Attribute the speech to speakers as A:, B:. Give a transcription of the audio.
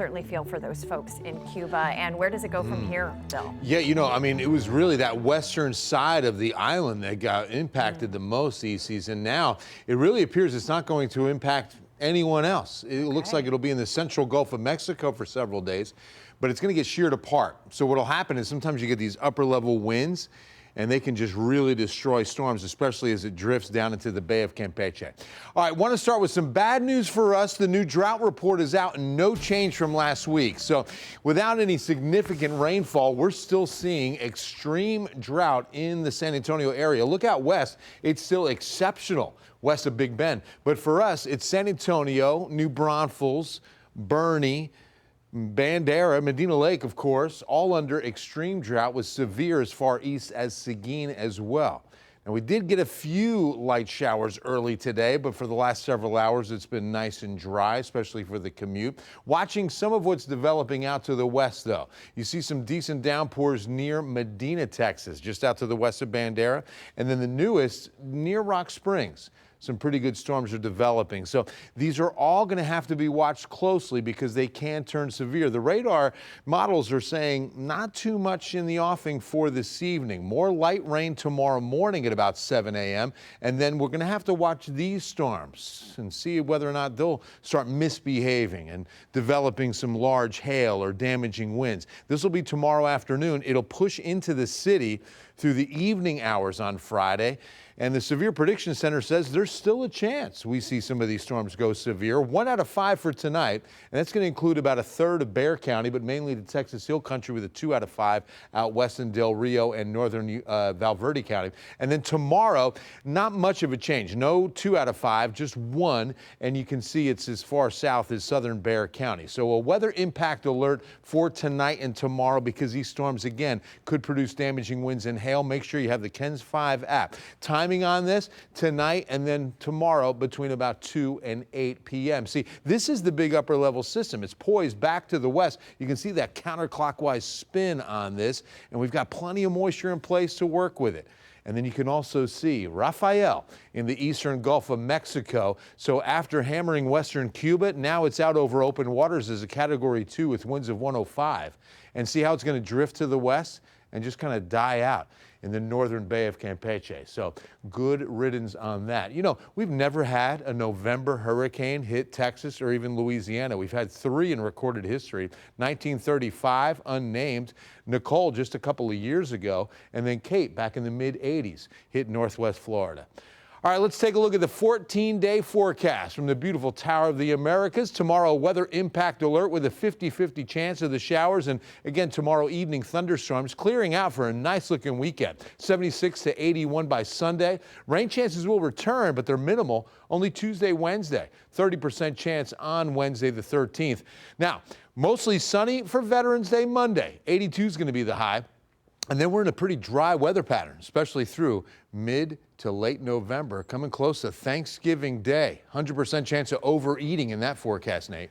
A: certainly feel for those folks in Cuba. And where does it go from here, Bill?
B: Yeah, I mean, it was really that western side of the island that got impacted the most this season. Now, it really appears it's not going to impact anyone else. It looks like it'll be in the central Gulf of Mexico for several days, but it's going to get sheared apart. So what'll happen is sometimes you get these upper level winds, and they can just really destroy storms, especially as it drifts down into the Bay of Campeche. All right, want to start with some bad news for us. The new drought report is out and no change from last week. So without any significant rainfall, we're still seeing extreme drought in the San Antonio area. Look out west, it's still exceptional west of Big Bend. But for us, it's San Antonio, New Braunfels, Bernie, Bandera, Medina Lake, of course, all under extreme drought with severe as far east as Seguin as well. Now, we did get a few light showers early today, but for the last several hours, it's been nice and dry, especially for the commute. Watching some of what's developing out to the west, though. You see some decent downpours near Medina, Texas, just out to the west of Bandera, and then the newest near Rock Springs. Some pretty good storms are developing. So these are all going to have to be watched closely because they can turn severe. The radar models are saying not too much in the offing for this evening. More light rain tomorrow morning at about 7 a.m. And then we're going to have to watch these storms and see whether or not they'll start misbehaving and developing some large hail or damaging winds. This will be tomorrow afternoon. It'll push into the city through the evening hours on Friday. And the Severe Prediction Center says there's still a chance we see some of these storms go severe. 1 out of 5 for tonight, and that's going to include about a third of Bexar County, but mainly the Texas Hill Country with a 2 out of 5 out west in Del Rio and northern Valverde County. And then tomorrow, not much of a change. No 2 out of 5, just 1, and you can see it's as far south as southern Bexar County. So a weather impact alert for tonight and tomorrow because these storms, again, could produce damaging winds and hail. Make sure you have the KENS 5 app. Timing on this tonight and then tomorrow between about 2 and 8 p.m. See, this is the big upper level system. It's poised back to the west. You can see that counterclockwise spin on this, and we've got plenty of moisture in place to work with it. And then you can also see Rafael in the eastern Gulf of Mexico. So after hammering western Cuba, now it's out over open waters as a Category 2 with winds of 105. And see how it's going to drift to the west and just kind of die out in the northern Bay of Campeche. So good riddance on that. You know, we've never had a November hurricane hit Texas or even Louisiana. We've had 3 in recorded history. 1935, unnamed. Nicole just a couple of years ago. And then Kate back in the mid-'80s hit northwest Florida. All right, let's take a look at the 14-day forecast from the beautiful Tower of the Americas. Tomorrow, weather impact alert with a 50-50 chance of the showers. And again, tomorrow evening, thunderstorms clearing out for a nice-looking weekend. 76 to 81 by Sunday. Rain chances will return, but they're minimal. Only Tuesday, Wednesday. 30% chance on Wednesday, the 13th. Now, mostly sunny for Veterans Day Monday. 82 is going to be the high. And then we're in a pretty dry weather pattern, especially through mid to late November, coming close to Thanksgiving Day. 100% chance of overeating in that forecast, Nate.